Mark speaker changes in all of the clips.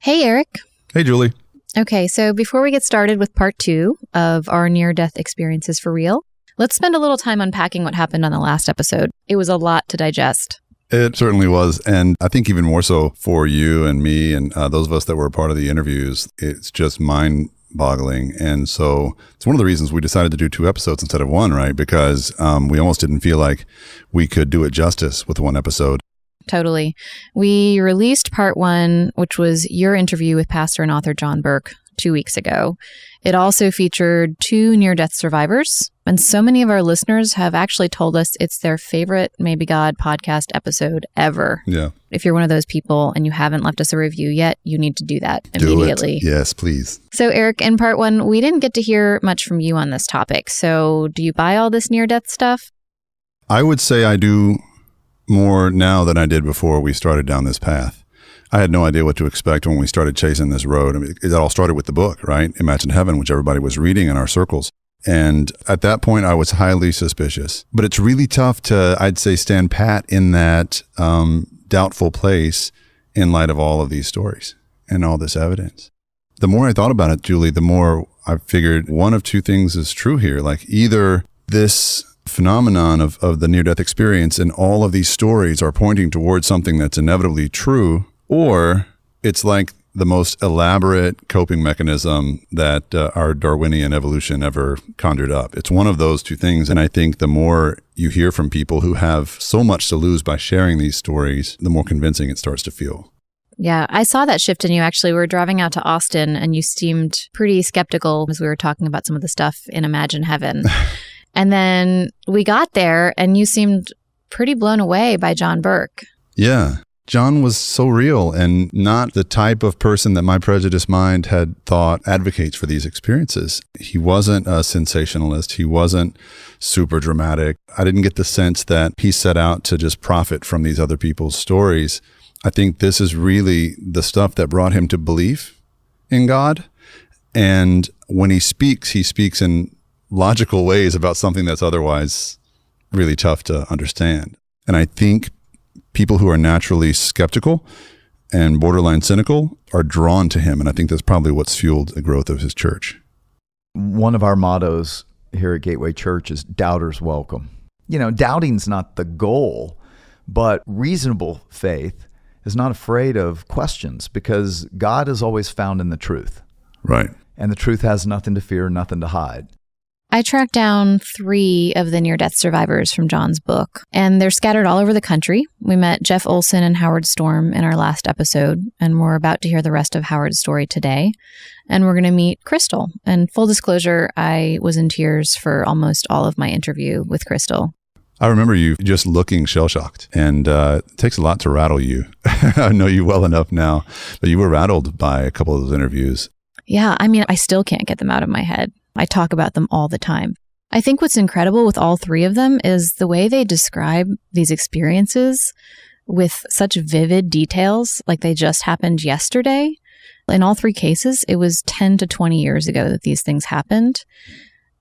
Speaker 1: Hey, Eric.
Speaker 2: Hey, Julie.
Speaker 1: Okay, so before we get started with part 2 of our near-death experiences for real, let's spend a little time unpacking what happened on the last episode. It was a lot to digest.
Speaker 2: It certainly was. And I think even more so for you and me and those of us that were a part of the interviews, it's just mind-boggling. And so it's one of the reasons we decided to do 2 episodes instead of 1, right? Because we almost didn't feel like we could do it justice with 1 episode.
Speaker 1: Totally. We released part 1, which was your interview with pastor and author John Burke 2 weeks ago. It also featured 2 near-death survivors, and so many of our listeners have actually told us it's their favorite Maybe God podcast episode ever.
Speaker 2: Yeah.
Speaker 1: If you're one of those people and you haven't left us a review yet, you need to do that immediately.
Speaker 2: Do it. Yes, please.
Speaker 1: So, Eric, in part 1, we didn't get to hear much from you on this topic. So do you buy all this near-death stuff?
Speaker 2: I would say I do more now than I did before we started down this path. I had no idea what to expect when we started chasing this road. I mean, it all started with the book, right? Imagine Heaven, which everybody was reading in our circles. And at that point, I was highly suspicious. But it's really tough to, I'd say, stand pat in that doubtful place in light of all of these stories and all this evidence. The more I thought about it, Julie, the more I figured one of 2 things is true here. Like either this phenomenon of the near-death experience and all of these stories are pointing towards something that's inevitably true, or it's like the most elaborate coping mechanism that our Darwinian evolution ever conjured up. It's one of those 2 things. And I think the more you hear from people who have so much to lose by sharing these stories, the more convincing it starts to feel.
Speaker 1: Yeah, I saw that shift in you, actually. We were driving out to Austin, and you seemed pretty skeptical as we were talking about some of the stuff in Imagine Heaven. And then we got there, and you seemed pretty blown away by John Burke.
Speaker 2: Yeah. John was so real and not the type of person that my prejudiced mind had thought advocates for these experiences. He wasn't a sensationalist. He wasn't super dramatic. I didn't get the sense that he set out to just profit from these other people's stories. I think this is really the stuff that brought him to belief in God. And when he speaks in logical ways about something that's otherwise really tough to understand. And I think people who are naturally skeptical and borderline cynical are drawn to him. And I think that's probably what's fueled the growth of his church.
Speaker 3: One of our mottos here at Gateway Church is doubters welcome. You know, doubting's not the goal, but reasonable faith is not afraid of questions because God is always found in the truth.
Speaker 2: Right.
Speaker 3: And the truth has nothing to fear, nothing to hide.
Speaker 1: I tracked down 3 of the near-death survivors from John's book, and they're scattered all over the country. We met Jeff Olson and Howard Storm in our last episode, and we're about to hear the rest of Howard's story today. And we're going to meet Crystal. And full disclosure, I was in tears for almost all of my interview with Crystal.
Speaker 2: I remember you just looking shell-shocked, and it takes a lot to rattle you. I know you well enough now, but you were rattled by a couple of those interviews.
Speaker 1: Yeah, I mean, I still can't get them out of my head. I talk about them all the time. I think what's incredible with all 3 of them is the way they describe these experiences with such vivid details, like they just happened yesterday. In all 3 cases, it was 10 to 20 years ago that these things happened.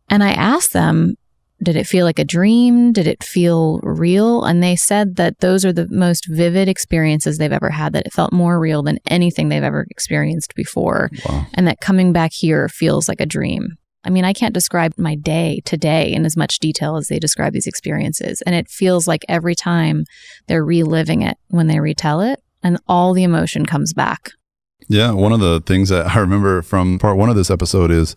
Speaker 1: And I asked them, did it feel like a dream? Did it feel real? And they said that those are the most vivid experiences they've ever had, that it felt more real than anything they've ever experienced before.
Speaker 2: Wow.
Speaker 1: And that coming back here feels like a dream. I mean, I can't describe my day today in as much detail as they describe these experiences. And it feels like every time they're reliving it when they retell it, and all the emotion comes back.
Speaker 2: Yeah, one of the things that I remember from part 1 of this episode is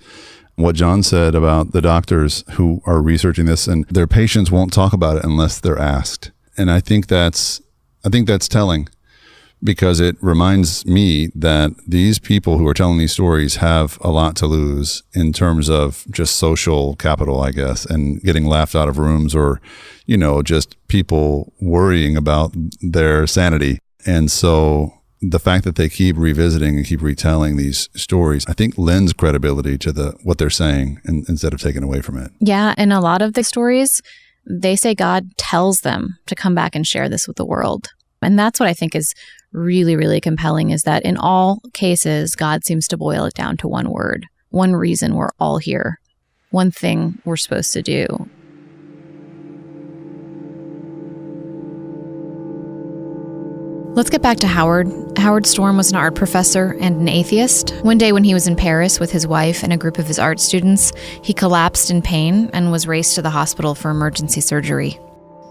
Speaker 2: what John said about the doctors who are researching this, and their patients won't talk about it unless they're asked. And I think that's telling, because it reminds me that these people who are telling these stories have a lot to lose in terms of just social capital, I guess, and getting laughed out of rooms, or, you know, just people worrying about their sanity. And so the fact that they keep revisiting and keep retelling these stories, I think lends credibility to what they're saying, instead of taking away from it.
Speaker 1: Yeah, and a lot of the stories, they say God tells them to come back and share this with the world. And that's what I think is really, really compelling, is that in all cases, God seems to boil it down to one word, one reason we're all here, one thing we're supposed to do. Let's get back to Howard. Howard Storm was an art professor and an atheist. One day when he was in Paris with his wife and a group of his art students, he collapsed in pain and was raced to the hospital for emergency surgery.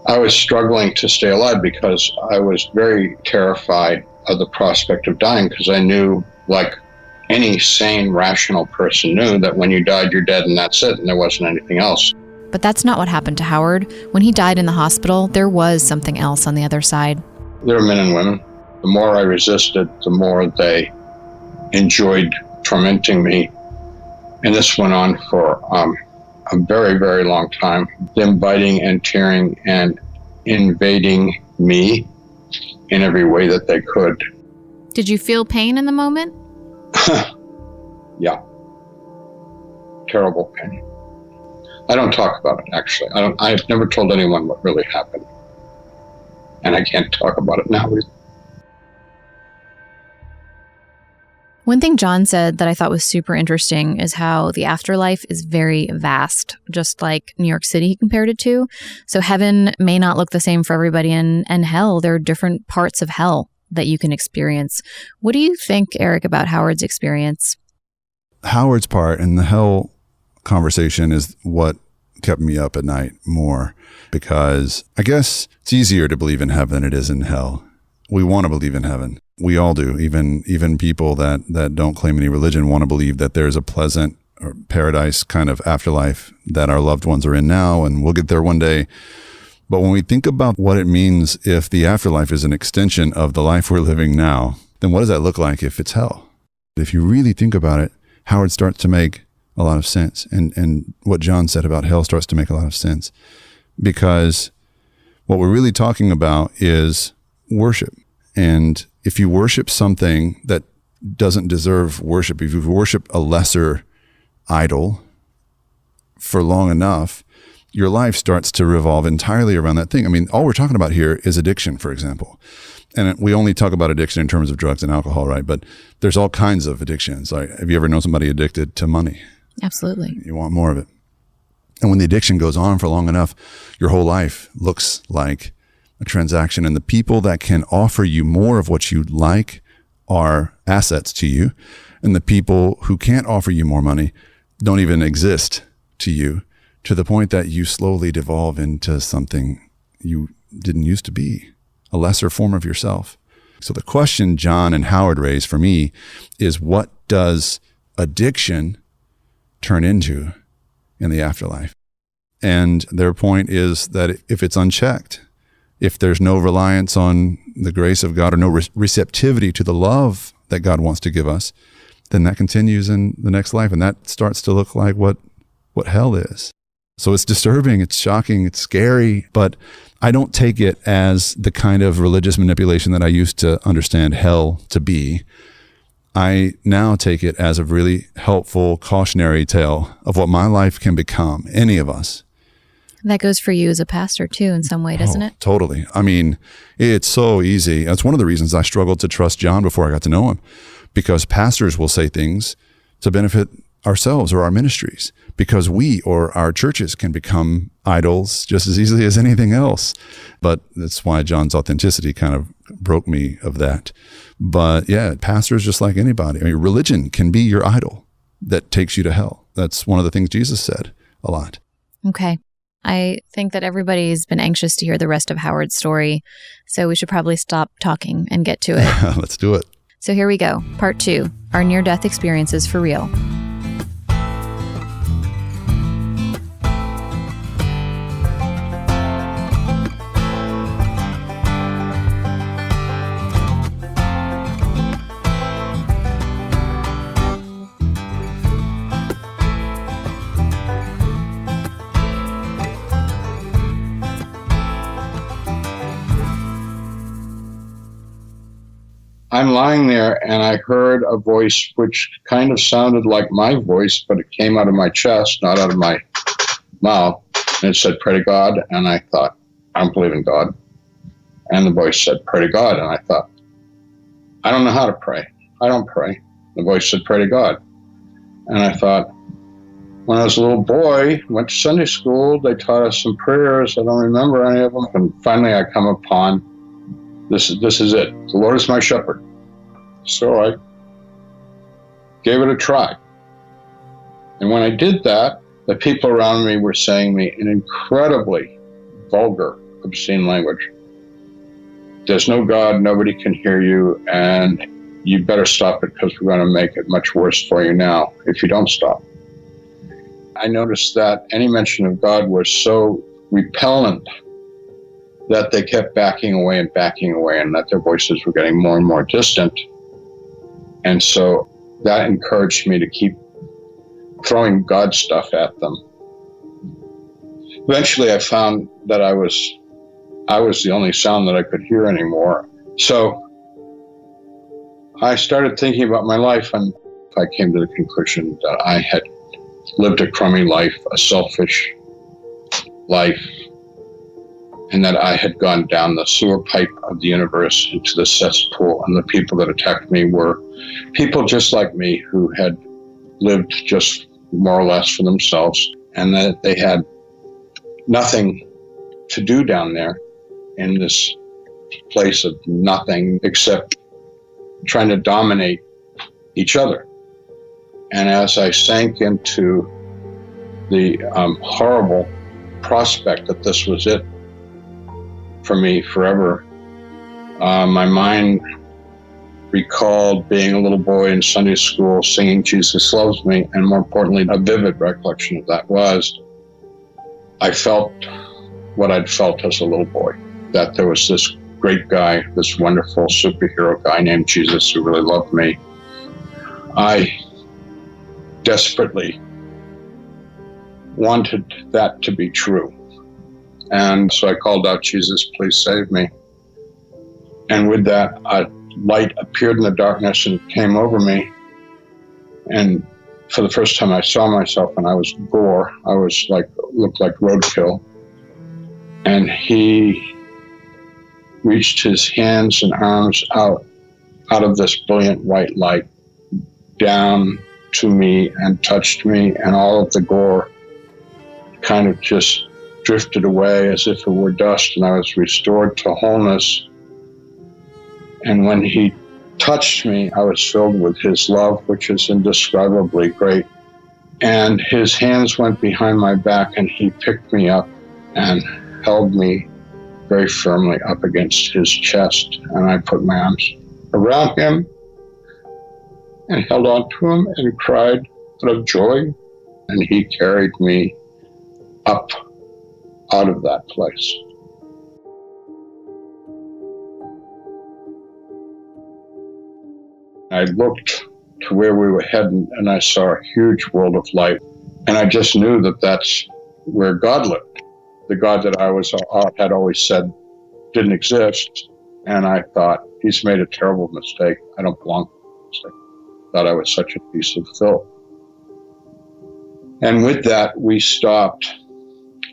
Speaker 4: I was struggling to stay alive because I was very terrified of the prospect of dying, because I knew, like any sane, rational person knew, that when you died, you're dead and that's it, and there wasn't anything else.
Speaker 1: But that's not what happened to Howard. When he died in the hospital, there was something else on the other side.
Speaker 4: There were men and women. The more I resisted, the more they enjoyed tormenting me. And this went on for a very, very long time. Them biting and tearing and invading me in every way that they could.
Speaker 1: Did you feel pain in the moment?
Speaker 4: Yeah. Terrible pain. I don't talk about it, actually. I've never told anyone what really happened. And I can't talk about it now either.
Speaker 1: One thing John said that I thought was super interesting is how the afterlife is very vast, just like New York City he compared it to. So heaven may not look the same for everybody, and hell, there are different parts of hell that you can experience. What do you think, Eric, about Howard's experience?
Speaker 2: Howard's part in the hell conversation is what kept me up at night more, because I guess it's easier to believe in heaven than it is in hell. We want to believe in heaven. We all do. Even people that don't claim any religion want to believe that there's a pleasant or paradise kind of afterlife that our loved ones are in now, and we'll get there one day. But when we think about what it means if the afterlife is an extension of the life we're living now, then what does that look like if it's hell? If you really think about it, Howard starts to make a lot of sense. And what John said about hell starts to make a lot of sense, because what we're really talking about is worship. And if you worship something that doesn't deserve worship, if you worship a lesser idol for long enough, your life starts to revolve entirely around that thing. I mean, all we're talking about here is addiction, for example. And we only talk about addiction in terms of drugs and alcohol, right? But there's all kinds of addictions. Like, have you ever known somebody addicted to money?
Speaker 1: Absolutely.
Speaker 2: You want more of it. And when the addiction goes on for long enough, your whole life looks like a transaction. And the people that can offer you more of what you like are assets to you. And the people who can't offer you more money don't even exist to you, to the point that you slowly devolve into something you didn't used to be, a lesser form of yourself. So the question John and Howard raise for me is, what does addiction turn into in the afterlife? And their point is that if it's unchecked, if there's no reliance on the grace of God or no receptivity to the love that God wants to give us, then that continues in the next life. And that starts to look like what hell is. So it's disturbing, it's shocking, it's scary, but I don't take it as the kind of religious manipulation that I used to understand hell to be. I now take it as a really helpful cautionary tale of what my life can become, any of us.
Speaker 1: That goes for you as a pastor too, in some way, doesn't it?
Speaker 2: Totally. I mean, it's so easy. That's one of the reasons I struggled to trust John before I got to know him, because pastors will say things to benefit ourselves or our ministries, because we or our churches can become idols just as easily as anything else. But that's why John's authenticity kind of broke me of that. But yeah, pastors, just like anybody, I mean, religion can be your idol that takes you to hell. That's one of the things Jesus said a lot.
Speaker 1: Okay. I think that everybody's been anxious to hear the rest of Howard's story, so we should probably stop talking and get to it.
Speaker 2: Let's do it.
Speaker 1: So here we go. Part 2, our near-death experiences for real.
Speaker 4: I'm lying there and I heard a voice which kind of sounded like my voice, but it came out of my chest, not out of my mouth. And it said, "Pray to God." And I thought, I don't believe in God. And the voice said, "Pray to God." And I thought, I don't know how to pray. I don't pray. The voice said, "Pray to God." And I thought, when I was a little boy, went to Sunday school, they taught us some prayers. I don't remember any of them. And finally I come upon This is it. The Lord is my shepherd. So I gave it a try. And when I did that, the people around me were saying me in incredibly vulgar, obscene language. There's no God, nobody can hear you, and you better stop it because we're going to make it much worse for you now if you don't stop. I noticed that any mention of God was so repellent that they kept backing away, and that their voices were getting more and more distant. And so that encouraged me to keep throwing God stuff at them. Eventually I found that I was the only sound that I could hear anymore. So I started thinking about my life, and I came to the conclusion that I had lived a crummy life, a selfish life, and that I had gone down the sewer pipe of the universe into the cesspool, and the people that attacked me were people just like me who had lived just more or less for themselves, and that they had nothing to do down there in this place of nothing except trying to dominate each other. And as I sank into the horrible prospect that this was it for me forever, my mind recalled being a little boy in Sunday school singing Jesus Loves Me, and more importantly, a vivid recollection of that was I felt what I'd felt as a little boy, that there was this great guy, this wonderful superhero guy named Jesus who really loved me. I desperately wanted that to be true. And so I called out, Jesus, please save me. And with that, a light appeared in the darkness and came over me. And for the first time I saw myself, and I was gore. I was looked like roadkill. And he reached his hands and arms out of this brilliant white light down to me and touched me, and all of the gore kind of just drifted away as if it were dust, and I was restored to wholeness. And when he touched me, I was filled with his love, which is indescribably great. And his hands went behind my back, and he picked me up and held me very firmly up against his chest. And I put my arms around him and held on to him and cried out of joy. And he carried me up out of that place. I looked to where we were heading, and I saw a huge world of light. And I just knew that that's where God lived. The God that I had always said didn't exist. And I thought, he's made a terrible mistake. I don't belong to this thing. Thought I was such a piece of filth. And with that, we stopped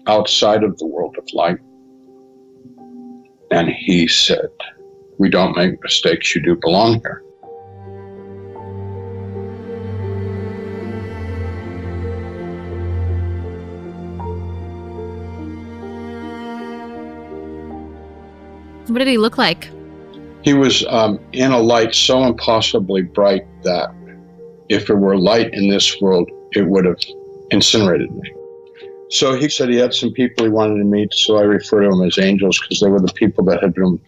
Speaker 4: outside of the world of light. And he said, we don't make mistakes. You do belong here.
Speaker 1: What did he look like?
Speaker 4: He was in a light so impossibly bright that if there were light in this world, it would have incinerated me. So he said he had some people he wanted to meet, so I refer to them as angels because they were the people that had been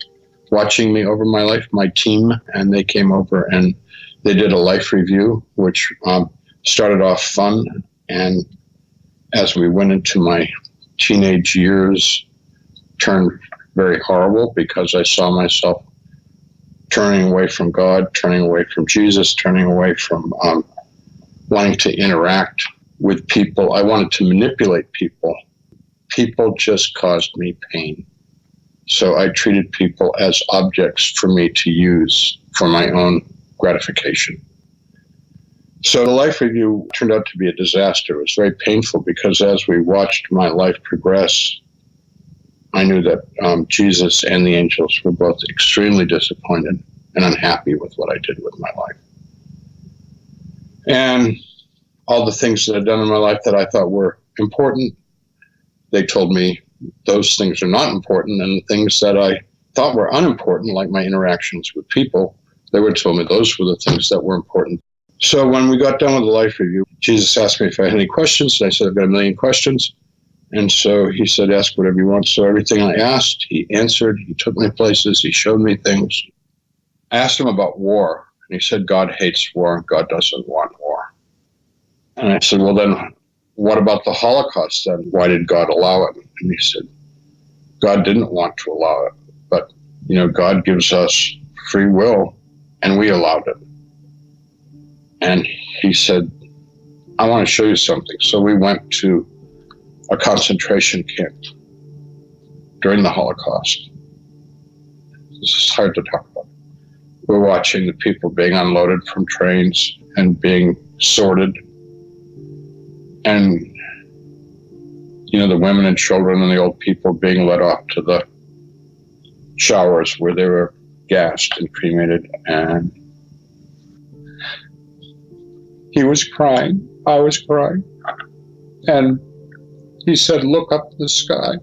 Speaker 4: watching me over my life, my team, and they came over and they did a life review, which started off fun. And as we went into my teenage years, turned very horrible because I saw myself turning away from God, turning away from Jesus, turning away from wanting to interact with people. I wanted to manipulate people. People just caused me pain. So I treated people as objects for me to use for my own gratification. So the life review turned out to be a disaster. It was very painful because as we watched my life progress, I knew that Jesus and the angels were both extremely disappointed and unhappy with what I did with my life. And all the things that I'd done in my life that I thought were important, they told me those things are not important, and the things that I thought were unimportant, like my interactions with people, they would tell me those were the things that were important. So when we got done with the life review, Jesus asked me if I had any questions. And I said, I've got a million questions. And so he said, ask whatever you want. So everything I asked, he answered. He took me places. He showed me things. I asked him about war. And he said, God hates war. God doesn't want war. And I said, well, then what about the Holocaust then? Why did God allow it? And he said, God didn't want to allow it. But, God gives us free will, and we allowed it. And he said, I want to show you something. So we went to a concentration camp during the Holocaust. This is hard to talk about. We're watching the people being unloaded from trains and being sorted. And, the women and children and the old people being led off to the showers where they were gassed and cremated. And he was crying. I was crying. And he said, look up at the sky.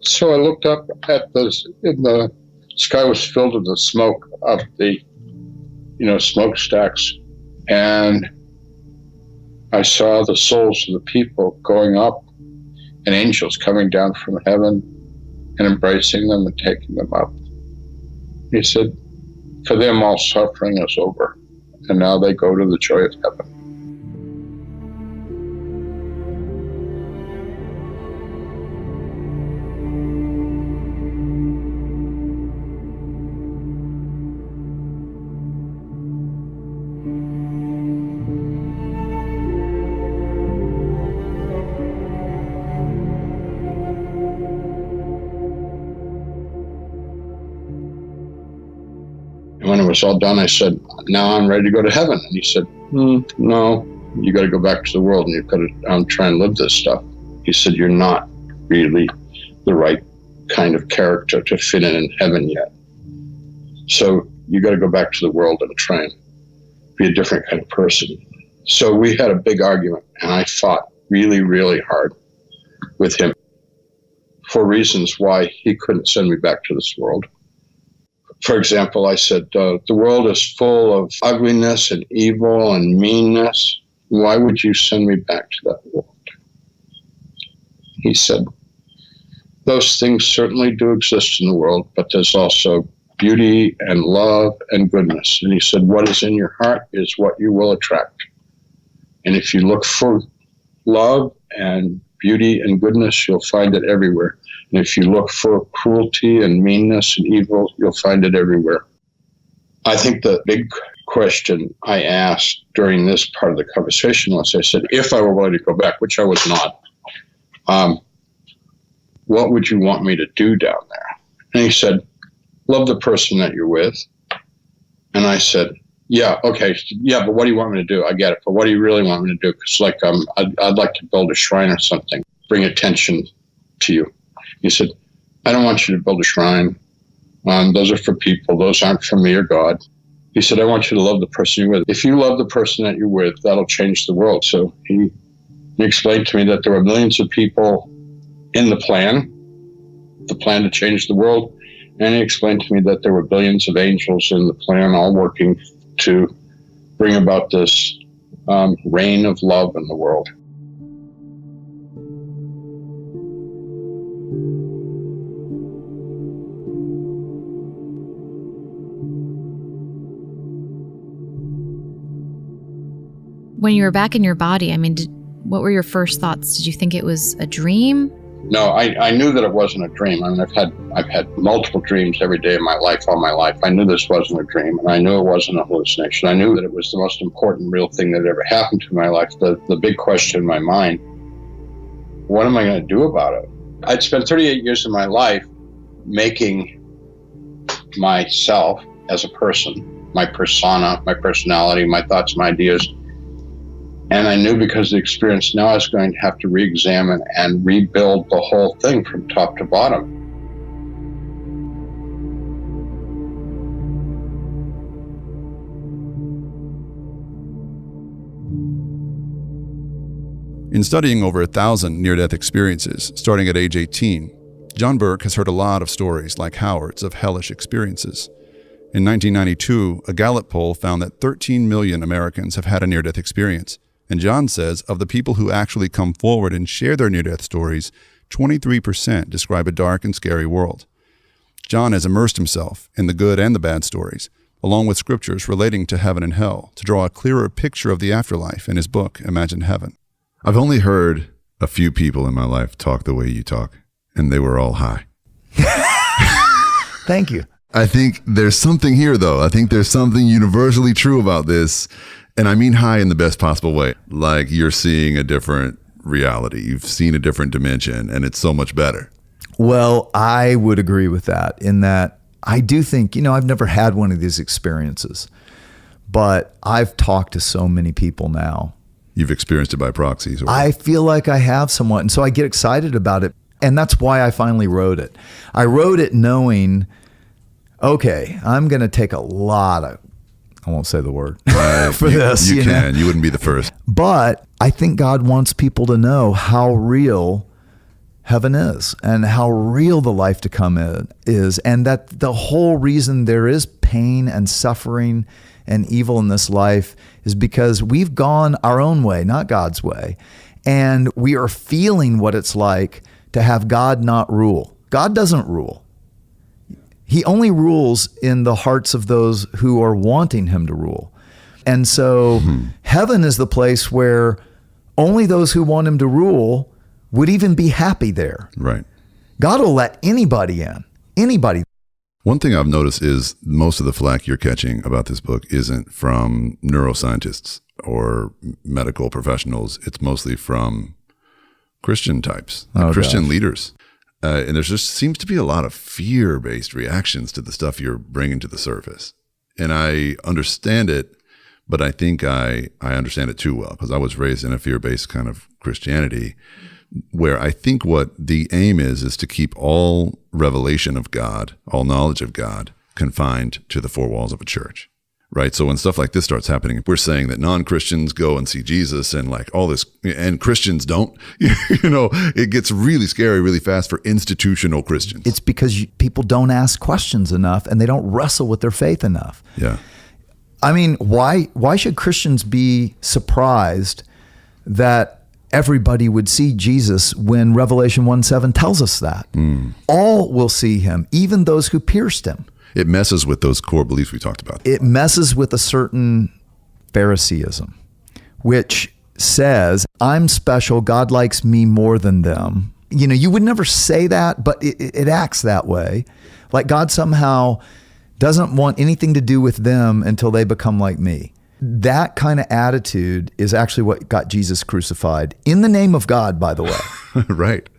Speaker 4: So I looked up at the sky was filled with the smoke of the, smokestacks. And I saw the souls of the people going up and angels coming down from heaven and embracing them and taking them up. He said, for them all suffering is over, and now they go to the joy of heaven. When it was all done, I said, now I'm ready to go to heaven. And he said, no, you got to go back to the world and you've got to try and live this stuff. He said, you're not really the right kind of character to fit in heaven yet. So you got to go back to the world and try and be a different kind of person. So we had a big argument, and I fought really, really hard with him for reasons why he couldn't send me back to this world. For example, I said, the world is full of ugliness and evil and meanness. Why would you send me back to that world? He said, those things certainly do exist in the world, but there's also beauty and love and goodness. And he said, what is in your heart is what you will attract. And if you look for love and beauty and goodness, you'll find it everywhere. And if you look for cruelty and meanness and evil, you'll find it everywhere. I think the big question I asked during this part of the conversation was, I said, if I were willing to go back, which I was not, what would you want me to do down there? And he said, love the person that you're with. And I said, yeah, okay, yeah, but what do you want me to do? I get it, but what do you really want me to do? Because I'd like to build a shrine or something, bring attention to you. He said, I don't want you to build a shrine. Those are for people. Those aren't for me or God. He said, I want you to love the person you're with. If you love the person that you're with, that'll change the world. So he explained to me that there were millions of people in the plan to change the world. And he explained to me that there were billions of angels in the plan, all working to bring about this reign of love in the world.
Speaker 1: When you were back in your body, what were your first thoughts? Did you think it was a dream?
Speaker 4: No, I knew that it wasn't a dream. I've had multiple dreams every day of my life, all my life. I knew this wasn't a dream, and I knew it wasn't a hallucination. I knew that it was the most important real thing that ever happened to my life. The big question in my mind, what am I going to do about it? I'd spent 38 years of my life making myself as a person, my persona, my personality, my thoughts, my ideas. And I knew because of the experience now I was going to have to re-examine and rebuild the whole thing from top to bottom.
Speaker 2: In studying over 1,000 near-death experiences, starting at age 18, John Burke has heard a lot of stories like Howard's of hellish experiences. In 1992, a Gallup poll found that 13 million Americans have had a near-death experience. And John says of the people who actually come forward and share their near-death stories, 23% describe a dark and scary world. John has immersed himself in the good and the bad stories, along with scriptures relating to heaven and hell, to draw a clearer picture of the afterlife in his book, Imagine Heaven. I've only heard a few people in my life talk the way you talk, and they were all high.
Speaker 3: Thank you.
Speaker 2: I think there's something here, though. I think there's something universally true about this, and I mean high in the best possible way. Like you're seeing a different reality. You've seen a different dimension, and it's so much better.
Speaker 3: Well, I would agree with that in that I do think, I've never had one of these experiences, but I've talked to so many people now.
Speaker 2: You've experienced it by proxy.
Speaker 3: I feel like I have somewhat, and so I get excited about it, and that's why I finally wrote it. I wrote it knowing, okay, I'm going to take a lot of, I won't say the word for this.
Speaker 2: You can. You wouldn't be the first.
Speaker 3: But I think God wants people to know how real heaven is and how real the life to come is, and that the whole reason there is pain and suffering and evil in this life is because we've gone our own way, not God's way. And we are feeling what it's like to have God not rule. God doesn't rule. He only rules in the hearts of those who are wanting him to rule. And so heaven is the place where only those who want him to rule would even be happy there.
Speaker 2: Right.
Speaker 3: God will let anybody in. Anybody.
Speaker 2: One thing I've noticed is most of the flack you're catching about this book isn't from neuroscientists or medical professionals. It's mostly from Christian types, Christian leaders. And there just seems to be a lot of fear-based reactions to the stuff you're bringing to the surface. And I understand it, but I think I understand it too well because I was raised in a fear-based kind of Christianity where I think what the aim is to keep all revelation of God, all knowledge of God, confined to the four walls of a church. Right. So when stuff like this starts happening, we're saying that non-Christians go and see Jesus and like all this, and Christians don't, it gets really scary really fast for institutional Christians.
Speaker 3: It's because people don't ask questions enough and they don't wrestle with their faith enough.
Speaker 2: Yeah.
Speaker 3: I mean, why should Christians be surprised that everybody would see Jesus when Revelation 1:7 tells us that? All will see him, even those who pierced him.
Speaker 2: It messes with those core beliefs we talked about.
Speaker 3: It messes with a certain Phariseeism, which says, I'm special, God likes me more than them. You would never say that, but it acts that way. Like God somehow doesn't want anything to do with them until they become like me. That kind of attitude is actually what got Jesus crucified, in the name of God, by the way.
Speaker 2: Right.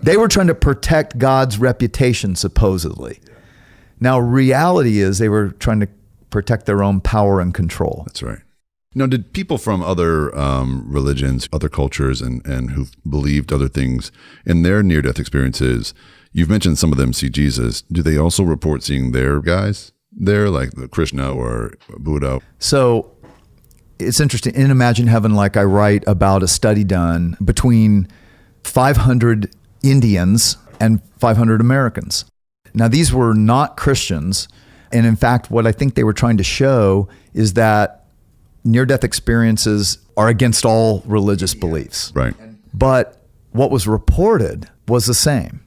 Speaker 3: They were trying to protect God's reputation, supposedly. Now, reality is they were trying to protect their own power and control.
Speaker 2: That's right. Now, did people from other religions, other cultures, and who've believed other things in their near-death experiences, you've mentioned some of them see Jesus. Do they also report seeing their guys there, like the Krishna or Buddha? So
Speaker 3: it's interesting. In Imagine Heaven, like I write about a study done between 500 Indians and 500 Americans. Now, these were not Christians. And in fact, what I think they were trying to show is that near-death experiences are against all religious beliefs.
Speaker 2: Right.
Speaker 3: But what was reported was the same.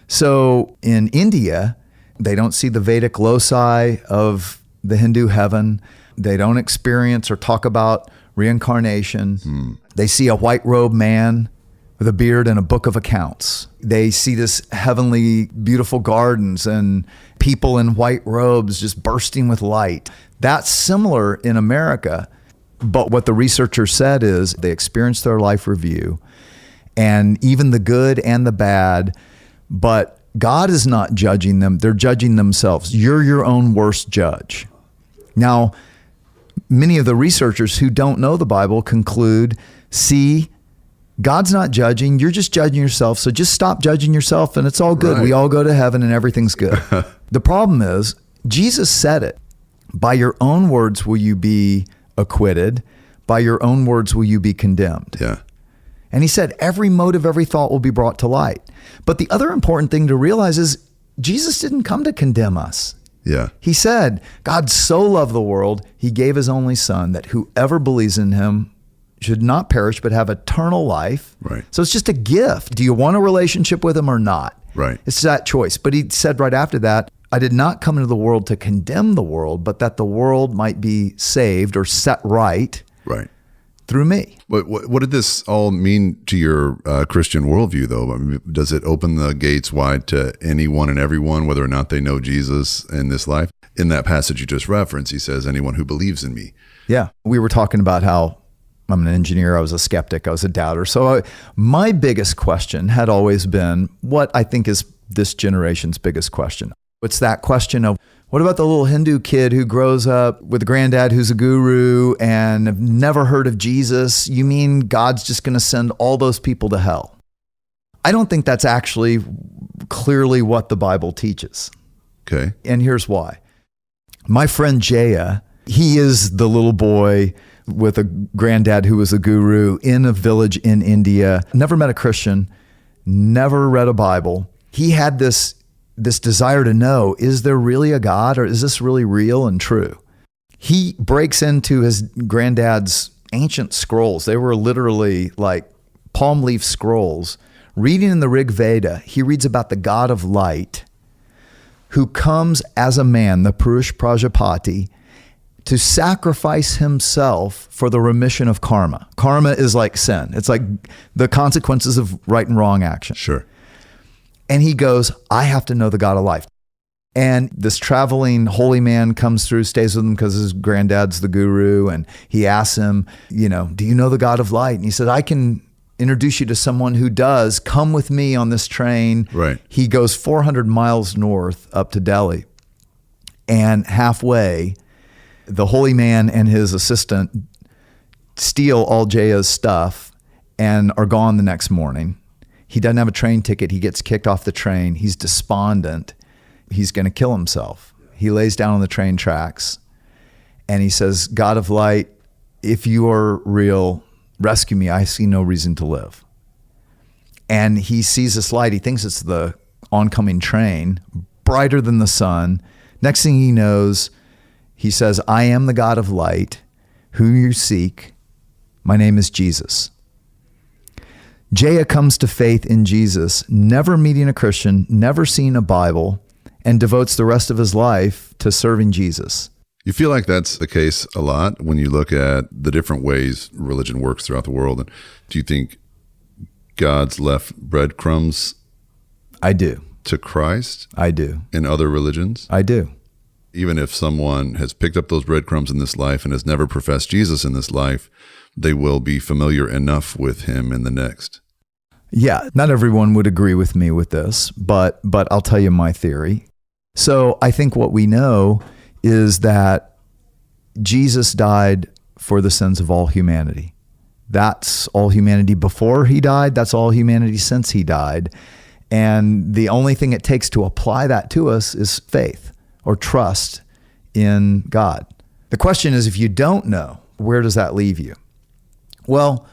Speaker 3: So in India, they don't see the Vedic loci of the Hindu heaven. They don't experience or talk about reincarnation. They see a white-robed man with a beard and a book of accounts. They see this heavenly, beautiful gardens and people in white robes just bursting with light. That's similar in America. But what the researchers said is they experienced their life review, and even the good and the bad, but God is not judging them. They're judging themselves. You're your own worst judge. Now, many of the researchers who don't know the Bible conclude, see, God's not judging. You're just judging yourself. So just stop judging yourself and it's all good. Right. We all go to heaven and everything's good. The problem is Jesus said it. By your own words will you be acquitted. By your own words will you be condemned.
Speaker 2: Yeah.
Speaker 3: And he said, every motive, every thought will be brought to light. But the other important thing to realize is Jesus didn't come to condemn us.
Speaker 2: Yeah.
Speaker 3: He said, God so loved the world, he gave his only son, that whoever believes in him should not perish, but have eternal life.
Speaker 2: Right.
Speaker 3: So it's just a gift. Do you want a relationship with him or not?
Speaker 2: Right.
Speaker 3: It's that choice. But he said right after that, I did not come into the world to condemn the world, but that the world might be saved or set right.
Speaker 2: Right.
Speaker 3: Through me.
Speaker 2: What did this all mean to your Christian worldview, though? I mean, does it open the gates wide to anyone and everyone, whether or not they know Jesus in this life? In that passage you just referenced, he says, anyone who believes in me.
Speaker 3: Yeah. We were talking about how I'm an engineer, I was a skeptic, I was a doubter. So my biggest question had always been what I think is this generation's biggest question. It's that question of, what about the little Hindu kid who grows up with a granddad who's a guru and have never heard of Jesus? You mean God's just going to send all those people to hell? I don't think that's actually clearly what the Bible teaches.
Speaker 2: Okay.
Speaker 3: And here's why. My friend Jaya, he is the little boy with a granddad who was a guru in a village in India, never met a Christian, never read a Bible. He had this desire to know, is there really a God, or is this really real and true? He breaks into his granddad's ancient scrolls. They were literally like palm leaf scrolls. Reading in the Rig Veda, he reads about the God of light who comes as a man, the Purush Prajapati, to sacrifice himself for the remission of karma. Karma is like sin. It's like the consequences of right and wrong action.
Speaker 2: Sure.
Speaker 3: And he goes, I have to know the God of life. And this traveling holy man comes through, stays with him because his granddad's the guru. And he asks him, do you know the God of light? And he said, I can introduce you to someone who does. Come with me on this train.
Speaker 2: Right.
Speaker 3: He goes 400 miles north up to Delhi. And halfway, the holy man and his assistant steal all Jaya's stuff and are gone the next morning. He doesn't have a train ticket. He gets kicked off the train. He's despondent. He's going to kill himself. He lays down on the train tracks and he says, God of light, if you are real, rescue me. I see no reason to live. And he sees this light. He thinks it's the oncoming train, brighter than the sun. Next thing he knows, he says, I am the God of light, who you seek. My name is Jesus. Jaya comes to faith in Jesus, never meeting a Christian, never seen a Bible, and devotes the rest of his life to serving Jesus.
Speaker 2: You feel like that's the case a lot when you look at the different ways religion works throughout the world. And do you think God's left breadcrumbs?
Speaker 3: I do.
Speaker 2: To Christ?
Speaker 3: I do.
Speaker 2: In other religions?
Speaker 3: I do.
Speaker 2: Even if someone has picked up those breadcrumbs in this life and has never professed Jesus in this life, they will be familiar enough with him in the next.
Speaker 3: Yeah, not everyone would agree with me with this, but I'll tell you my theory. So I think what we know is that Jesus died for the sins of all humanity. That's all humanity before he died. That's all humanity since he died. And the only thing it takes to apply that to us is faith or trust in God. The question is, if you don't know, where does that leave you? Well,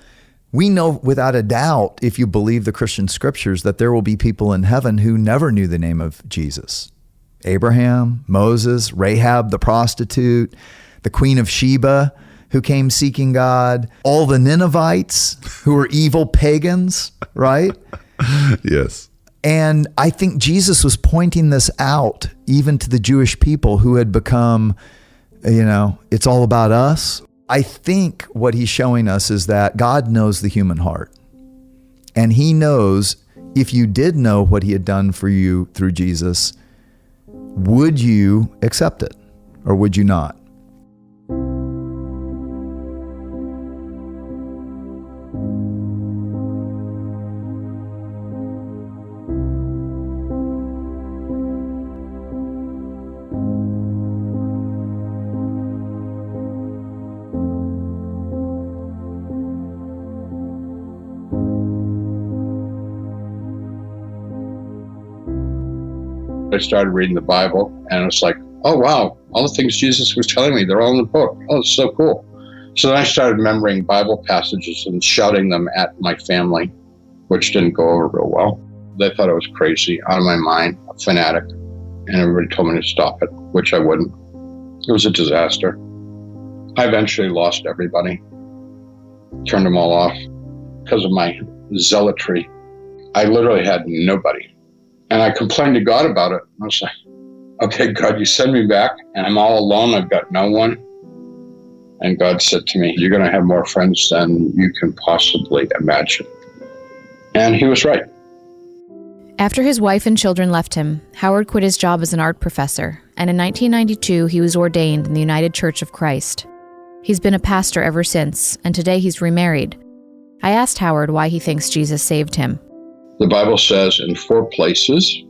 Speaker 3: we know without a doubt, if you believe the Christian scriptures, that there will be people in heaven who never knew the name of Jesus. Abraham, Moses, Rahab the prostitute, the Queen of Sheba who came seeking God, all the Ninevites who were evil pagans, right?
Speaker 2: Yes.
Speaker 3: And I think Jesus was pointing this out even to the Jewish people who had become, it's all about us. I think what he's showing us is that God knows the human heart. And he knows if you did know what he had done for you through Jesus, would you accept it or would you not?
Speaker 4: I started reading the Bible, and it's like, oh, wow, all the things Jesus was telling me, they're all in the book. Oh, it's so cool. So then I started remembering Bible passages and shouting them at my family, which didn't go over real well. They thought I was crazy, out of my mind, a fanatic, and everybody told me to stop it, which I wouldn't. It was a disaster. I eventually lost everybody, turned them all off because of my zealotry. I literally had nobody. And I complained to God about it. I was like, okay, God, you send me back and I'm all alone. I've got no one. And God said to me, you're going to have more friends than you can possibly imagine. And he was right.
Speaker 1: After his wife and children left him, Howard quit his job as an art professor, and in 1992 he was ordained in the United Church of Christ. He's been a pastor ever since, and today he's remarried. I asked Howard why he thinks Jesus saved him.
Speaker 4: The Bible says in 4 places,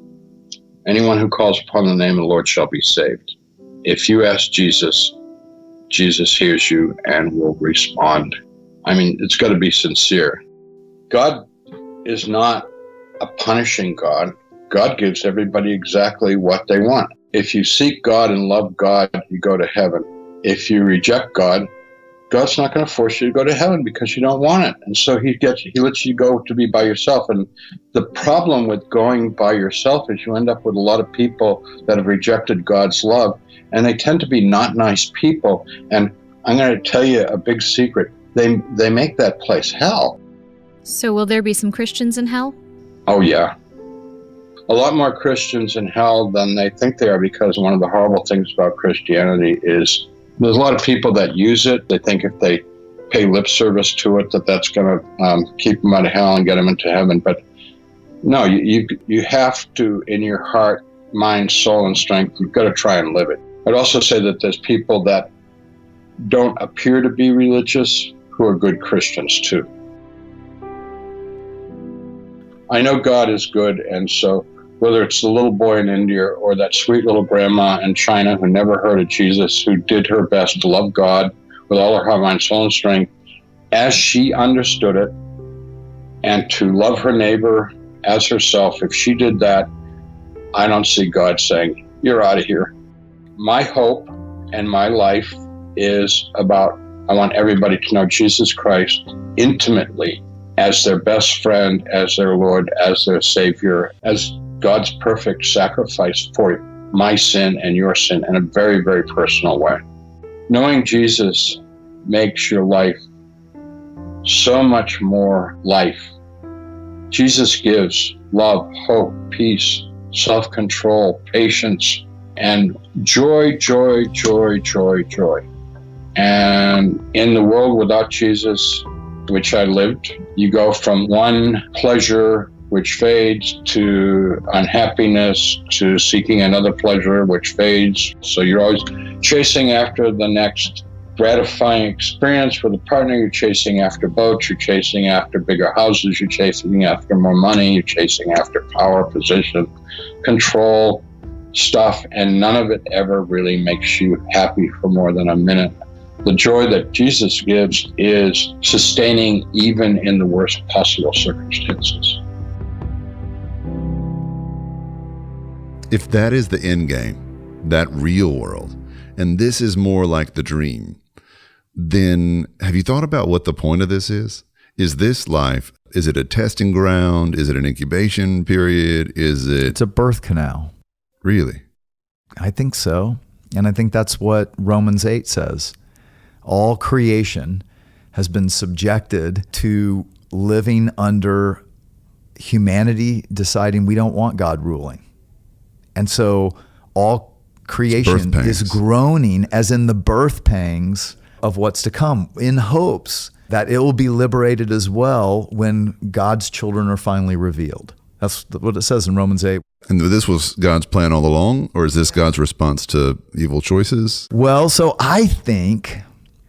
Speaker 4: anyone who calls upon the name of the Lord shall be saved. If you ask Jesus, Jesus hears you and will respond. I mean, it's got to be sincere. God is not a punishing God. God gives everybody exactly what they want. If you seek God and love God, you go to heaven. If you reject God, God's not going to force you to go to heaven because you don't want it. And so he lets you go to be by yourself. And the problem with going by yourself is you end up with a lot of people that have rejected God's love, and they tend to be not nice people. And I'm going to tell you a big secret. They make that place hell.
Speaker 1: So will there be some Christians in hell?
Speaker 4: Oh, yeah. A lot more Christians in hell than they think they are, because one of the horrible things about Christianity is there's a lot of people that use it. They think if they pay lip service to it, that's going to keep them out of hell and get them into heaven. But no, you have to, in your heart, mind, soul, and strength, you've got to try and live it. I'd also say that there's people that don't appear to be religious who are good Christians too. I know God is good, and so whether it's the little boy in India or that sweet little grandma in China who never heard of Jesus, who did her best to love God with all her heart, mind, soul, and strength, as she understood it, and to love her neighbor as herself, if she did that, I don't see God saying, you're out of here. My hope and my life is about, I want everybody to know Jesus Christ intimately as their best friend, as their Lord, as their Savior, as God's perfect sacrifice for my sin and your sin in a very, very personal way. Knowing Jesus makes your life so much more life. Jesus gives love, hope, peace, self-control, patience, and joy, joy, joy, joy, joy. And in the world without Jesus, which I lived, you go from one pleasure which fades to unhappiness to seeking another pleasure which fades. So you're always chasing after the next gratifying experience with a partner. You're chasing after boats, you're chasing after bigger houses, you're chasing after more money, you're chasing after power, position, control, stuff, and none of it ever really makes you happy for more than a minute. The joy that Jesus gives is sustaining even in the worst possible circumstances.
Speaker 2: If that is the end game, that real world, and this is more like the dream, then have you thought about what the point of this is? Is this life, is it a testing ground? Is it an incubation period?
Speaker 3: It's a birth canal.
Speaker 2: Really?
Speaker 3: I think so. And I think that's what Romans 8 says. All creation has been subjected to living under humanity deciding we don't want God ruling. And so all creation is groaning, as in the birth pangs of what's to come, in hopes that it will be liberated as well when God's children are finally revealed. That's what it says in Romans 8.
Speaker 2: And this was God's plan all along, or is this God's response to evil choices?
Speaker 3: Well, so I think,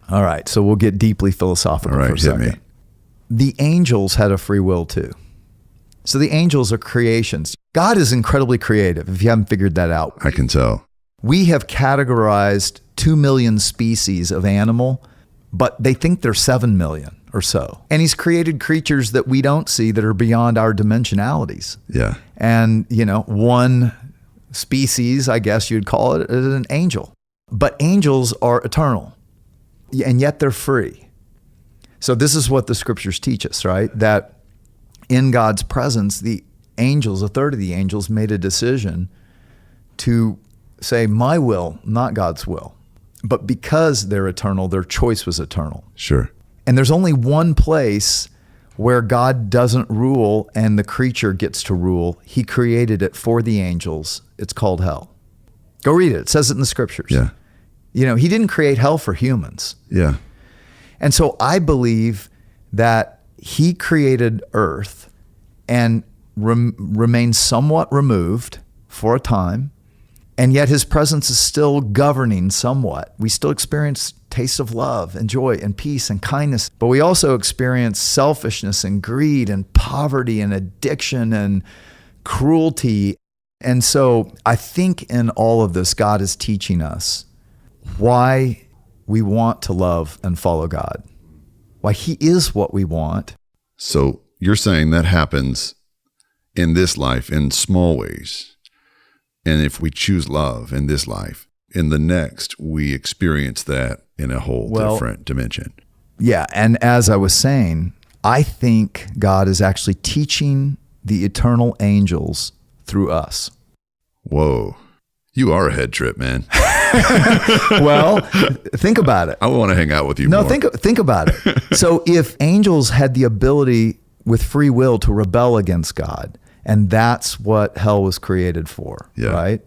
Speaker 3: all right, so we'll get deeply philosophical for a second. The angels had a free will too. So the angels are creations. God is incredibly creative, if you haven't figured that out.
Speaker 2: I can tell.
Speaker 3: We have categorized 2 million species of animal, but they think there's 7 million or so. And he's created creatures that we don't see that are beyond our dimensionalities.
Speaker 2: Yeah.
Speaker 3: And, one species, I guess you'd call it, is an angel. But angels are eternal. and yet they're free. So this is what the scriptures teach us, right? That in God's presence, the angels, a third of the angels, made a decision to say, my will, not God's will. But because they're eternal, their choice was eternal.
Speaker 2: Sure.
Speaker 3: And there's only one place where God doesn't rule and the creature gets to rule. He created it for the angels. It's called hell. Go read it. It says it in the scriptures.
Speaker 2: Yeah.
Speaker 3: You know, he didn't create hell for humans.
Speaker 2: Yeah.
Speaker 3: And so I believe that he created earth and remains somewhat removed for a time, and yet his presence is still governing somewhat. We still experience taste of love and joy and peace and kindness, but we also experience selfishness and greed and poverty and addiction and cruelty. And so I think in all of this, God is teaching us why we want to love and follow God, why he is what we want.
Speaker 2: So you're saying that happens in this life in small ways. And if we choose love in this life, in the next, we experience that in a whole different dimension.
Speaker 3: Yeah. And as I was saying, I think God is actually teaching the eternal angels through us.
Speaker 2: Whoa. You are a head trip, man.
Speaker 3: Well, think about it.
Speaker 2: I want to hang out with you
Speaker 3: No,
Speaker 2: more.
Speaker 3: think about it. So if angels had the ability with free will to rebel against God, and that's what hell was created for, right?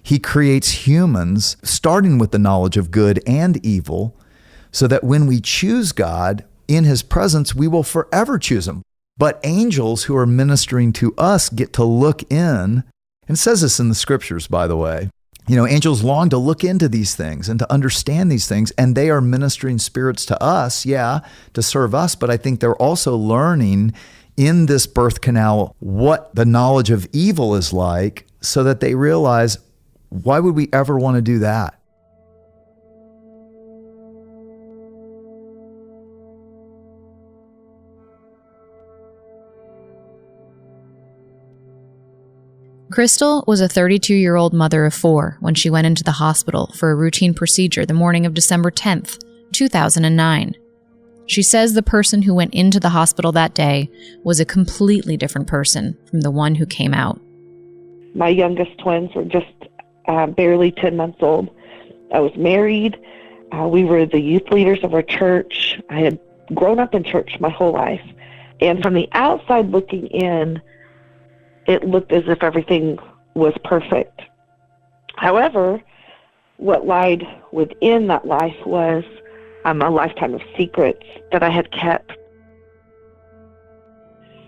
Speaker 3: He creates humans starting with the knowledge of good and evil, so that when we choose God in his presence, we will forever choose him. But angels who are ministering to us get to look in, and it says this in the scriptures, by the way. You know, angels long to look into these things and to understand these things, and they are ministering spirits to us, to serve us, but I think they're also learning in this birth canal what the knowledge of evil is like, so that they realize, why would we ever want to do that?
Speaker 1: Crystal was a 32-year-old mother of 4 when she went into the hospital for a routine procedure the morning of December 10th, 2009. She says the person who went into the hospital that day was a completely different person from the one who came out.
Speaker 5: My youngest twins were just barely 10 months old. I was married. We were the youth leaders of our church. I had grown up in church my whole life. And from the outside looking in, it looked as if everything was perfect. However, what lied within that life was a lifetime of secrets that I had kept.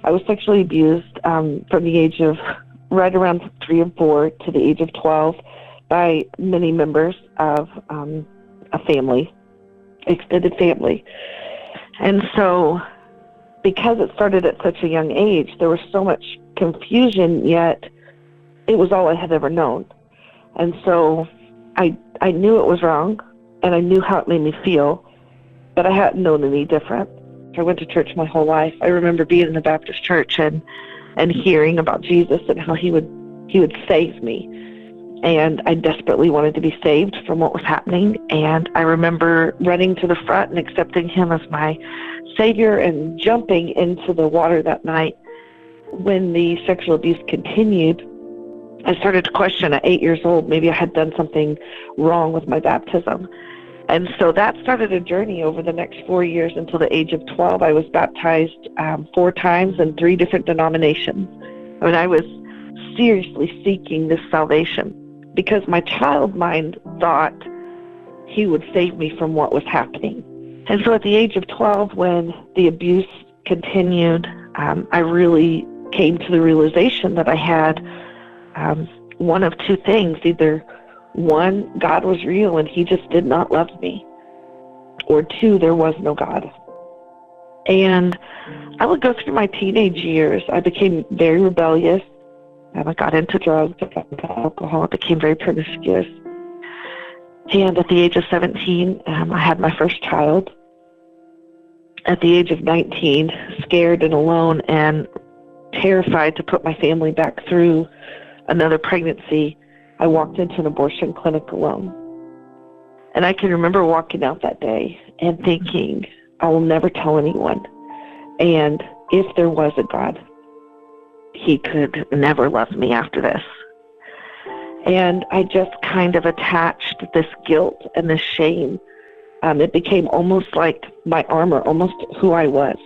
Speaker 5: I was sexually abused from the age of right around 3 and 4 to the age of 12 by many members of a family, extended family. And so because it started at such a young age, there was so much confusion, yet it was all I had ever known. And so I knew it was wrong, and I knew how it made me feel, but I hadn't known any different. I went to church my whole life. I remember being in the Baptist church and hearing about Jesus and how he would save me. And I desperately wanted to be saved from what was happening. And I remember running to the front and accepting him as my Savior and jumping into the water that night. When the sexual abuse continued, I started to question at 8 years old, maybe I had done something wrong with my baptism. And so that started a journey over the next 4 years until the age of 12. I was baptized 4 times in 3 different denominations. I mean, I was seriously seeking this salvation because my child mind thought he would save me from what was happening. And so at the age of 12, when the abuse continued, I really came to the realization that I had one of 2 things. Either 1, God was real and he just did not love me, or 2, there was no God. And I would go through my teenage years. I became very rebellious. I got into drugs, I got into alcohol, I became very promiscuous. And at the age of 17, I had my first child. At the age of 19, scared and alone and terrified to put my family back through another pregnancy, I walked into an abortion clinic alone. And I can remember walking out that day and thinking, I will never tell anyone. And if there was a God, he could never love me after this. And I just kind of attached this guilt and this shame. It became almost like my armor, almost who I was.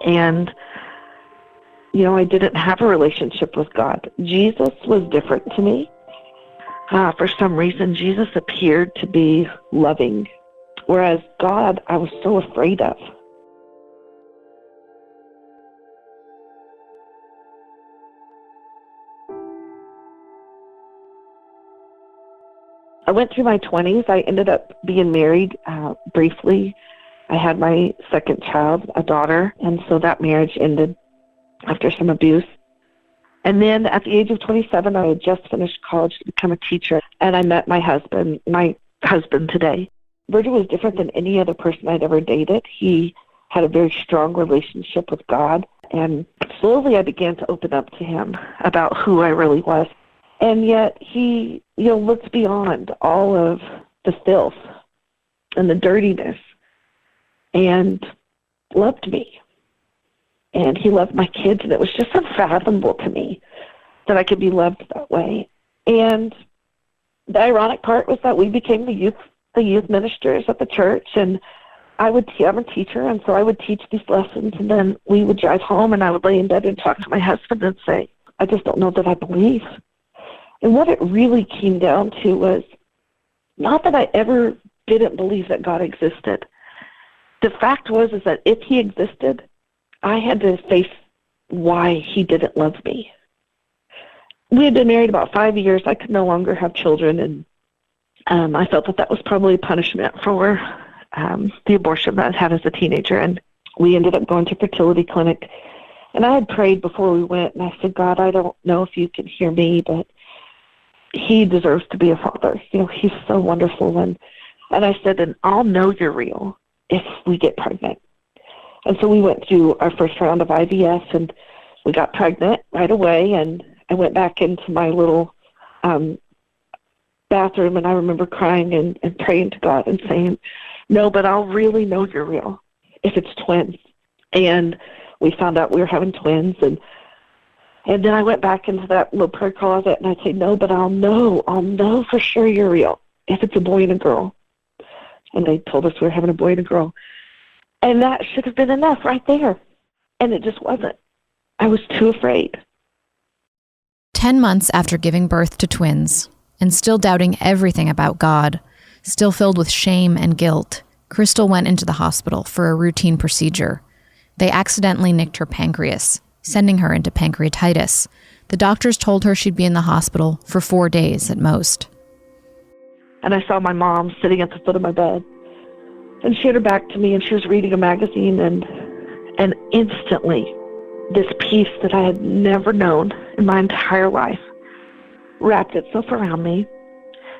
Speaker 5: And, I didn't have a relationship with God. Jesus was different to me. For some reason, Jesus appeared to be loving, whereas God, I was so afraid of. I went through my 20s. I ended up being married briefly. I had my second child, a daughter, and so that marriage ended after some abuse. And then at the age of 27, I had just finished college to become a teacher, and I met my husband today. Virgil was different than any other person I'd ever dated. He had a very strong relationship with God, and slowly I began to open up to him about who I really was. And yet he, looked beyond all of the filth and the dirtiness and loved me. And he loved my kids, and it was just unfathomable to me that I could be loved that way. And the ironic part was that we became the youth ministers at the church, and I'm a teacher, and so I would teach these lessons, and then we would drive home, and I would lay in bed and talk to my husband and say, I just don't know that I believe. And what it really came down to was not that I ever didn't believe that God existed. The fact was that if he existed, I had to face why he didn't love me. We had been married about 5 years. I could no longer have children, and I felt that was probably punishment for the abortion that I had as a teenager. And we ended up going to fertility clinic. And I had prayed before we went, and I said, God, I don't know if you can hear me, but he deserves to be a father. He's so wonderful. And I said, and I'll know you're real if we get pregnant. And so we went through our first round of IVF, and we got pregnant right away. And I went back into my little bathroom, and I remember crying and praying to God and saying, no, but I'll really know you're real if it's twins. And we found out we were having twins, and then I went back into that little prayer closet, and I'd say, no, but I'll know for sure you're real if it's a boy and a girl. And they told us we were having a boy and a girl. And that should have been enough right there. And it just wasn't. I was too afraid.
Speaker 1: 10 months after giving birth to twins, and still doubting everything about God, still filled with shame and guilt, Crystal went into the hospital for a routine procedure. They accidentally nicked her pancreas, sending her into pancreatitis. The doctors told her she'd be in the hospital for 4 days at most.
Speaker 5: And I saw my mom sitting at the foot of my bed. And she had her back to me, and she was reading a magazine, and instantly, this peace that I had never known in my entire life wrapped itself around me,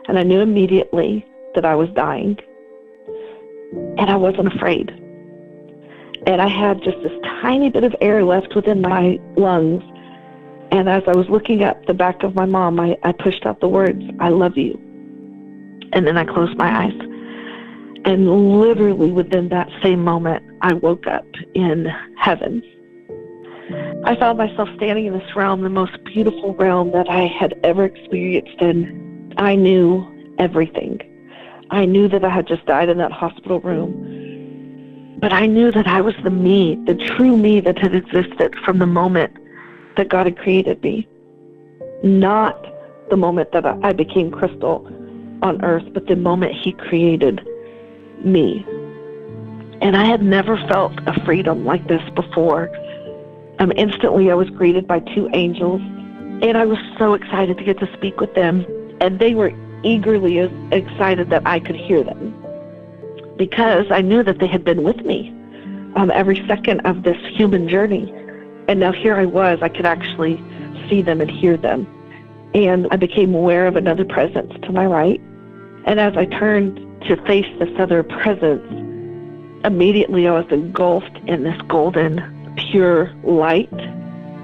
Speaker 5: and I knew immediately that I was dying, and I wasn't afraid. And I had just this tiny bit of air left within my lungs, and as I was looking at the back of my mom, I pushed out the words, I love you. And then I closed my eyes. And literally within that same moment, I woke up in heaven. I found myself standing in this realm, the most beautiful realm that I had ever experienced, and I knew everything. I knew that I had just died in that hospital room, but I knew that I was the me, the true me that had existed from the moment that God had created me. Not the moment that I became Crystal on earth, but the moment he created me. And I had never felt a freedom like this before. Instantly I was greeted by 2 angels, and I was so excited to get to speak with them, and they were eagerly as excited that I could hear them, because I knew that they had been with me every second of this human journey. And now here I was, I could actually see them and hear them. And I became aware of another presence to my right. And as I turned to face this other presence, immediately I was engulfed in this golden, pure light,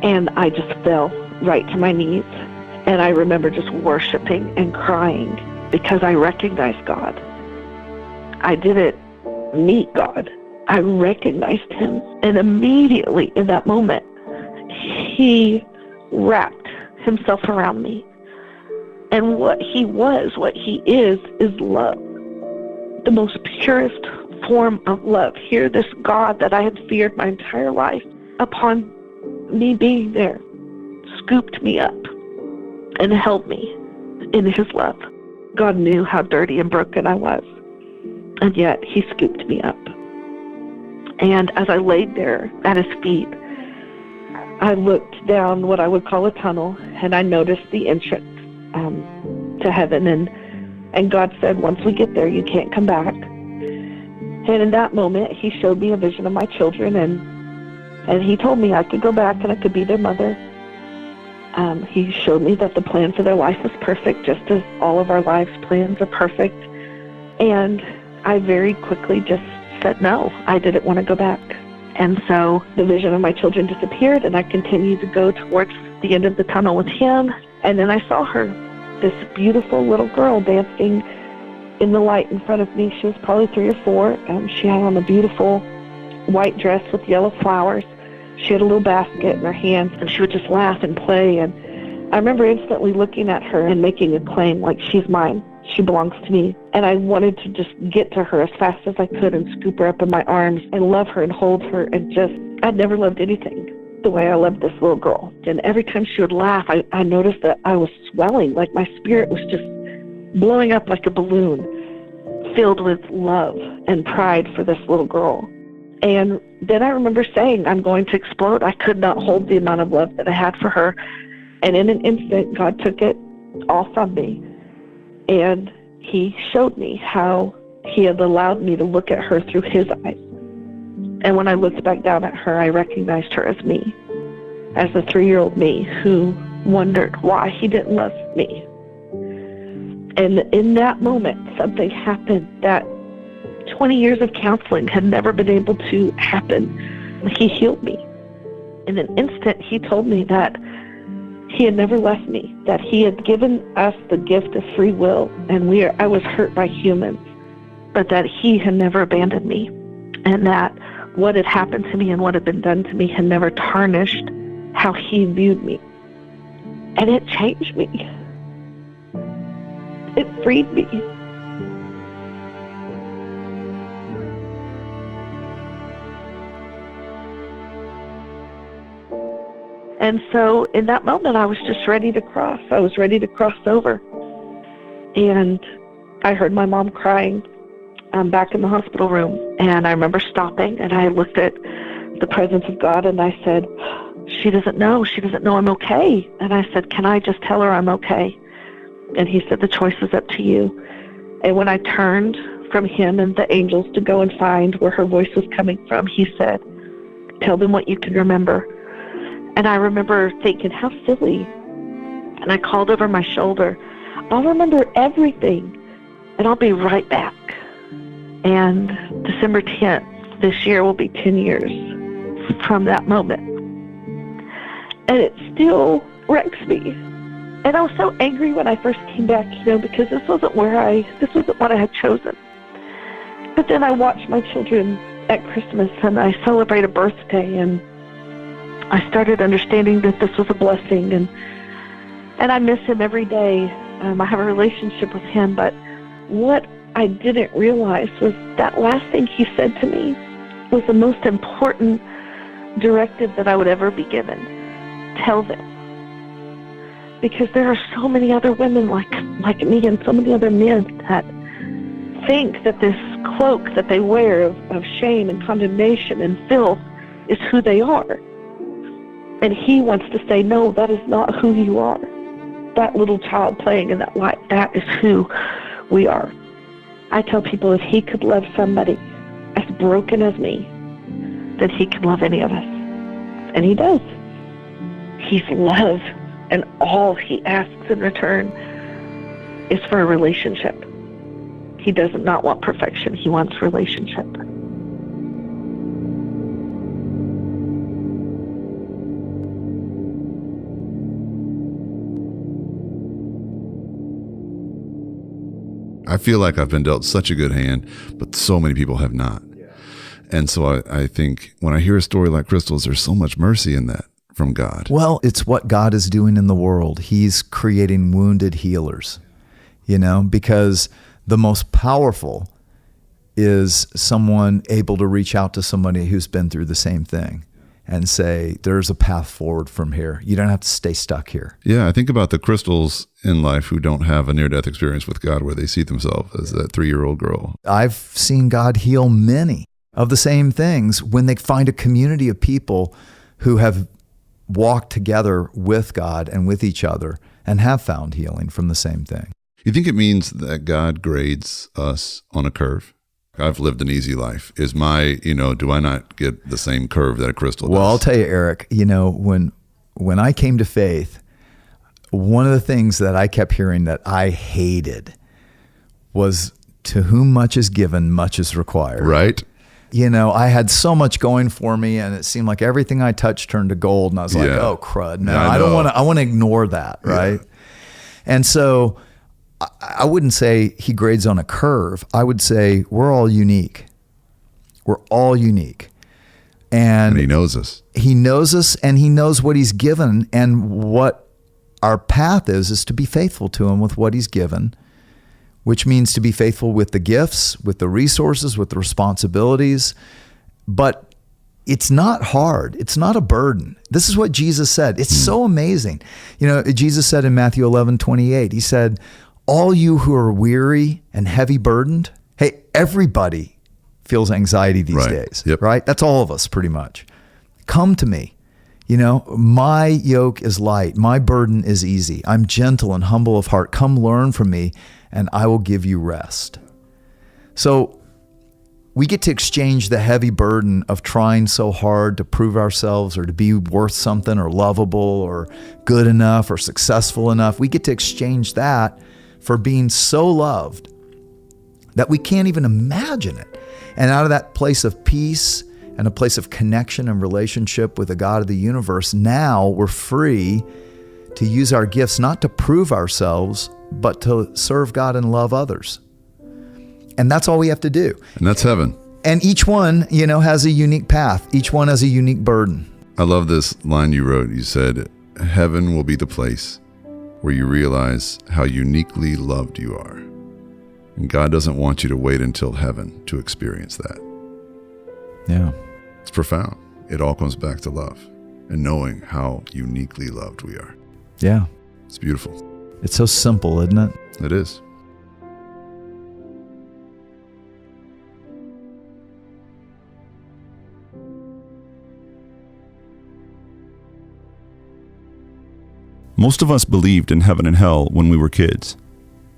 Speaker 5: and I just fell right to my knees. And I remember just worshiping and crying because I recognized God. I did it meet God. I recognized him. And immediately in that moment, he wrapped himself around me. And what he is love. The most purest form of love. Here, this God that I had feared my entire life, upon me being there, scooped me up and held me in his love. God knew how dirty and broken I was, and yet he scooped me up. And as I laid there at his feet, I looked down what I would call a tunnel, and I noticed the entrance to heaven. And God said, once we get there, you can't come back. And in that moment, he showed me a vision of my children, and he told me I could go back and I could be their mother. He showed me that the plan for their life was perfect, just as all of our lives' plans are perfect. And I very quickly just said no. I didn't want to go back. And so the vision of my children disappeared, and I continued to go towards the end of the tunnel with him. And then I saw her, this beautiful little girl dancing in the light in front of me. She was probably 3 or 4. She had on a beautiful white dress with yellow flowers. She had a little basket in her hands, and she would just laugh and play. And I remember instantly looking at her and making a claim, like, she's mine. She belongs to me. And I wanted to just get to her as fast as I could and scoop her up in my arms and love her and hold her. And just, I'd never loved anything the way I loved this little girl. And every time she would laugh, I noticed that I was swelling, like my spirit was just blowing up like a balloon, filled with love and pride for this little girl. And then I remember saying, I'm going to explode. I could not hold the amount of love that I had for her. And in an instant, God took it all from me. And he showed me how he had allowed me to look at her through his eyes. And when I looked back down at her, I recognized her as me, as the 3-year-old me who wondered why he didn't love me. And in that moment, something happened that 20 years of counseling had never been able to happen. He healed me. In an instant, he told me that he had never left me, that he had given us the gift of free will, and I was hurt by humans, but that he had never abandoned me, and that what had happened to me and what had been done to me had never tarnished how he viewed me. And it changed me. It freed me. And so in that moment, I was just ready to cross. I was ready to cross over. And I heard my mom crying back in the hospital room. And I remember stopping, and I looked at the presence of God, and I said, she doesn't know. She doesn't know I'm okay. And I said, can I just tell her I'm okay? And he said, the choice is up to you. And when I turned from him and the angels to go and find where her voice was coming from, he said, tell them what you can remember. And I remember thinking, how silly. And I called over my shoulder, I'll remember everything, and I'll be right back. And December 10th, this year will be 10 years from that moment. And it still wrecks me. And I was so angry when I first came back, because this wasn't what I had chosen. But then I watched my children at Christmas, and I celebrate a birthday, and I started understanding that this was a blessing, and I miss him every day. I have a relationship with him, but what I didn't realize was that last thing he said to me was the most important directive that I would ever be given. Tell them. Because there are so many other women like me and so many other men that think that this cloak that they wear of shame and condemnation and filth is who they are. And he wants to say, no, that is not who you are. That little child playing in that light, that is who we are. I tell people if he could love somebody as broken as me, then he can love any of us. And he does. He's love, and all he asks in return is for a relationship. He does not want perfection. He wants relationship.
Speaker 2: I feel like I've been dealt such a good hand, but so many people have not. And so I think when I hear a story like Crystal's, there's so much mercy in that from God.
Speaker 3: Well, it's what God is doing in the world. He's creating wounded healers, because the most powerful is someone able to reach out to somebody who's been through the same thing and say, there's a path forward from here. You don't have to stay stuck here.
Speaker 2: Yeah, I think about the Crystals in life who don't have a near-death experience with God where they see themselves as that 3-year-old girl.
Speaker 3: I've seen God heal many of the same things when they find a community of people who have walked together with God and with each other and have found healing from the same thing.
Speaker 2: You think it means that God grades us on a curve? I've lived an easy life. Is my, do I not get the same curve that a Crystal does?
Speaker 3: Well, I'll tell you, Eric, when I came to faith, one of the things that I kept hearing that I hated was, to whom much is given, much is required.
Speaker 2: Right.
Speaker 3: I had so much going for me, and it seemed like everything I touched turned to gold, and I was like, oh, crud. No,
Speaker 2: yeah,
Speaker 3: I want to ignore that, right? Yeah. And so I wouldn't say he grades on a curve. I would say we're all unique. We're all unique. And
Speaker 2: he knows us.
Speaker 3: He knows us, and he knows what he's given, and what our path is to be faithful to him with what he's given, which means to be faithful with the gifts, with the resources, with the responsibilities. But it's not hard. It's not a burden. This is what Jesus said. It's so amazing. Jesus said in Matthew 11:28, he said, all you who are weary and heavy burdened, hey, everybody feels anxiety these days, right? That's all of us pretty much. Come to me. My yoke is light. My burden is easy. I'm gentle and humble of heart. Come learn from me, and I will give you rest. So we get to exchange the heavy burden of trying so hard to prove ourselves or to be worth something or lovable or good enough or successful enough. We get to exchange that for being so loved that we can't even imagine it. And out of that place of peace and a place of connection and relationship with the God of the universe, now we're free to use our gifts not to prove ourselves, but to serve God and love others. And that's all we have to do.
Speaker 2: And that's heaven.
Speaker 3: And each one, has a unique path. Each one has a unique burden.
Speaker 2: I love this line you wrote. You said, heaven will be the place where you realize how uniquely loved you are. And God doesn't want you to wait until heaven to experience that.
Speaker 3: Yeah.
Speaker 2: It's profound. It all comes back to love and knowing how uniquely loved we are.
Speaker 3: Yeah.
Speaker 2: It's beautiful.
Speaker 3: It's so simple, isn't it?
Speaker 2: It is. Most of us believed in heaven and hell when we were kids,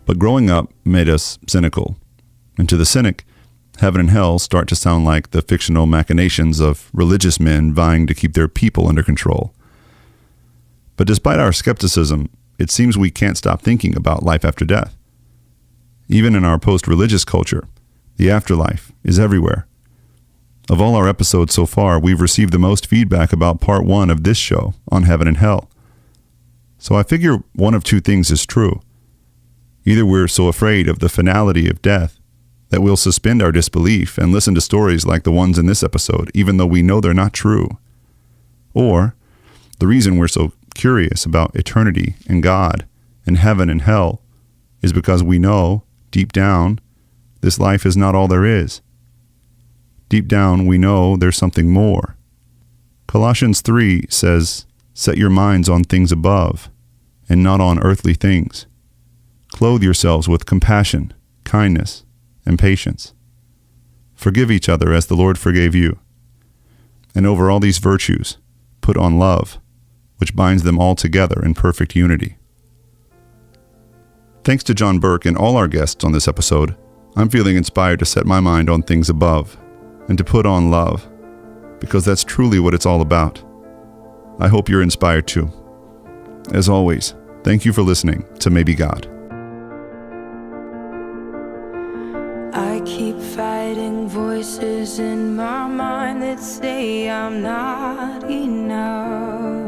Speaker 2: but growing up made us cynical. And to the cynic, heaven and hell start to sound like the fictional machinations of religious men vying to keep their people under control. But despite our skepticism, it seems we can't stop thinking about life after death. Even in our post-religious culture, the afterlife is everywhere. Of all our episodes so far, we've received the most feedback about part 1 of this show on heaven and hell. So I figure one of two things is true. Either we're so afraid of the finality of death that we'll suspend our disbelief and listen to stories like the ones in this episode, even though we know they're not true. Or the reason we're so curious about eternity and God and heaven and hell is because we know, deep down, this life is not all there is. Deep down, we know there's something more. Colossians 3 says, set your minds on things above and not on earthly things. Clothe yourselves with compassion, kindness, and patience. Forgive each other as the Lord forgave you. And over all these virtues, put on love, which binds them all together in perfect unity. Thanks to John Burke and all our guests on this episode, I'm feeling inspired to set my mind on things above and to put on love, because that's truly what it's all about. I hope you're inspired too. As always, thank you for listening to Maybe God.
Speaker 6: I keep fighting voices in my mind that say I'm not enough.